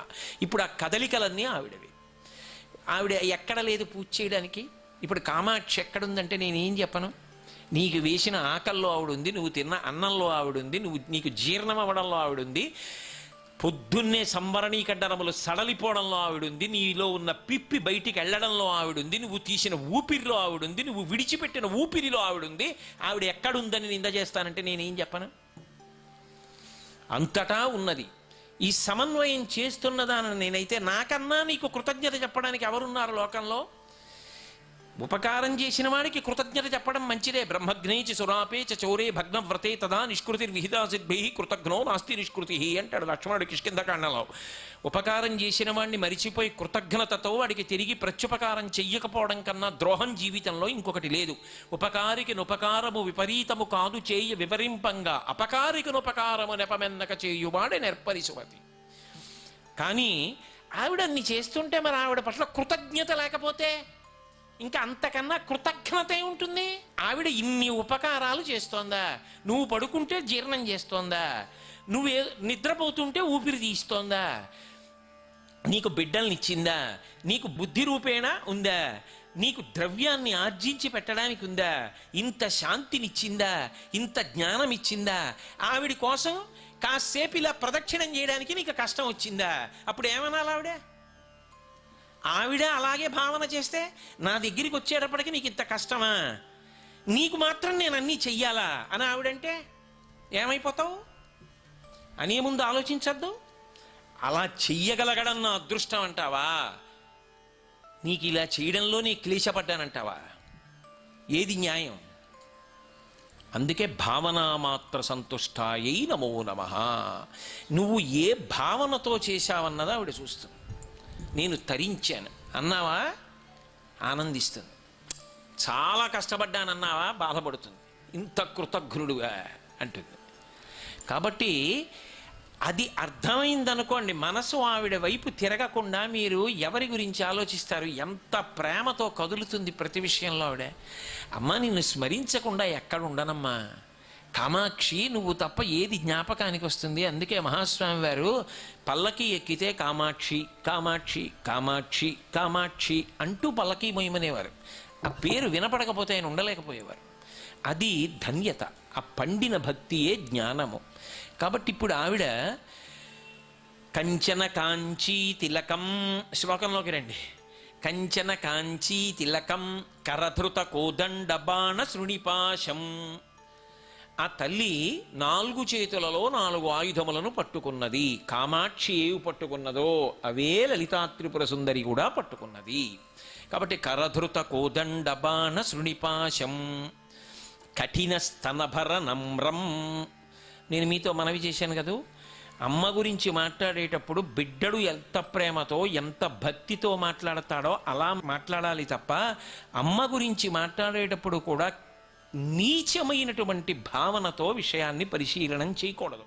ఇప్పుడు ఆ కదలికలన్నీ ఆవిడవి. ఆవిడ ఎక్కడ లేదు పూజ చేయడానికి. ఇప్పుడు కామాక్షి ఎక్కడుందంటే నేనేం చెప్పను? నీకు వేసిన ఆకల్లో ఆవిడుంది, నువ్వు తిన్న అన్నంలో ఆవిడుంది, నీకు జీర్ణం అవ్వడంలో ఆవిడుంది, పొద్దున్నే సంవరణీకండరములు సడలిపోవడంలో ఆవిడుంది, నీలో ఉన్న పిప్పి బయటికి వెళ్ళడంలో ఆవిడుంది, నువ్వు తీసిన ఊపిరిలో ఆవిడుంది, నువ్వు విడిచిపెట్టిన ఊపిరిలో ఆవిడుంది. ఆవిడ ఎక్కడుందని నింద చేస్తానంటే నేనేం చెప్పను? అంతటా ఉన్నది. ఈ సమన్వయం చేస్తున్నదానని నేనైతే నాకన్నా నీకు కృతజ్ఞత చెప్పడానికి ఎవరున్నారు లోకంలో? ఉపకారం చేసిన వాడికి కృతజ్ఞత చెప్పడం మంచిదే. బ్రహ్మజ్ఞేచి సురాపే చౌరే భగ్నవ్రతే తదా నిష్కృతిర్విహితా సిద్భి కృతజ్ఞో నాస్తి నిష్కృతి అంటాడు లక్ష్మణుడు కిష్కింధకాండలో. ఉపకారం చేసిన వాడిని మరిచిపోయి కృతజ్ఞతతో వాడికి తిరిగి ప్రత్యుపకారం చెయ్యకపోవడం కన్నా ద్రోహం జీవితంలో ఇంకొకటి లేదు. ఉపకారికినుపకారము విపరీతము కాదు చేయ వివరింపంగా అపకారికినుపకారము నెపమెన్నక చేయువాడే నెర్పరిసుమతి. కానీ ఆవిడ అన్ని చేస్తుంటే మరి ఆవిడ పట్ల కృతజ్ఞత లేకపోతే ఇంకా అంతకన్నా కృతజ్ఞత ఉంటుంది? ఆవిడ ఇన్ని ఉపకారాలు చేస్తోందా? నువ్వు పడుకుంటే జీర్ణం చేస్తోందా? నువ్వు నిద్రపోతుంటే ఊపిరి తీస్తోందా? నీకు బిడ్డల్నిచ్చిందా? నీకు బుద్ధి రూపేణ ఉందా? నీకు ద్రవ్యాన్ని ఆర్జించి పెట్టడానికి ఉందా? ఇంత శాంతినిచ్చిందా? ఇంత జ్ఞానం ఇచ్చిందా? ఆవిడ కోసం కాసేపు ఇలా ప్రదక్షిణం చేయడానికి నీకు కష్టం వచ్చిందా? అప్పుడు ఏమనాలి ఆవిడ అలాగే భావన చేస్తే నా దగ్గరికి వచ్చేటప్పటికి నీకు ఇంత కష్టమా, నీకు మాత్రం నేను అన్నీ చెయ్యాలా అని ఆవిడంటే ఏమైపోతావు? అనే ముందు ఆలోచించద్దు. అలా చెయ్యగలగడం నా అదృష్టం అంటావా? నీకు ఇలా చేయడంలో నీ క్లేశపడ్డానంటావా? ఏది న్యాయం? అందుకే భావనామాత్ర సంతుష్టాయై నమో నమః. నువ్వు ఏ భావనతో చేశావన్నదా ఆవిడ చూస్తుంది. నేను తరించాను అన్నావా, ఆనందిస్తుంది. చాలా కష్టపడ్డానన్నావా, బాధపడుతుంది. ఇంత కృతజ్ఞుడుగా అంటుంది. కాబట్టి అది అర్థమైందనుకోండి, మనసు ఆవిడ వైపు తిరగకుండా మీరు ఎవరి గురించి ఆలోచిస్తారు? ఎంత ప్రేమతో కదులుతుంది ప్రతి విషయంలో ఆవిడ. అమ్మ నిన్ను స్మరించకుండా ఎక్కడ ఉండనమ్మా కామాక్షి, నువ్వు తప్ప ఏది జ్ఞాపకానికి వస్తుంది? అందుకే మహాస్వామి వారు పల్లకి ఎక్కితే కామాక్షి కామాక్షి కామాక్షి కామాక్షి అంటూ పల్లకి మొయ్యమనేవారు. ఆ పేరు వినపడకపోతే ఆయన ఉండలేకపోయేవారు. అది ధన్యత. ఆ పండిన భక్తియే జ్ఞానము. కాబట్టి ఇప్పుడు ఆవిడ కంచన కాంచీ తిలకం, శ్లోకంలోకి రండి. కంచన కాంచీ తిలకం కరధృత కోదండ బాణ శృణిపాశం. ఆ తల్లి 4 చేతులలో 4 ఆయుధములను పట్టుకున్నది. కామాక్షి ఏవి పట్టుకున్నదో అవే లలితా త్రిపుర సుందరి కూడా పట్టుకున్నది. కాబట్టి కరధృత కోదండ బాణ శృణిపాశం కఠిన స్తనభర నమ్రం. నేను మీతో మనవి చేశాను కదూ, అమ్మ గురించి మాట్లాడేటప్పుడు బిడ్డడు ఎంత ప్రేమతో ఎంత భక్తితో మాట్లాడతాడో అలా మాట్లాడాలి తప్ప అమ్మ గురించి మాట్లాడేటప్పుడు కూడా నీచమైనటువంటి భావనతో విషయాన్ని పరిశీలనం చేయకూడదు.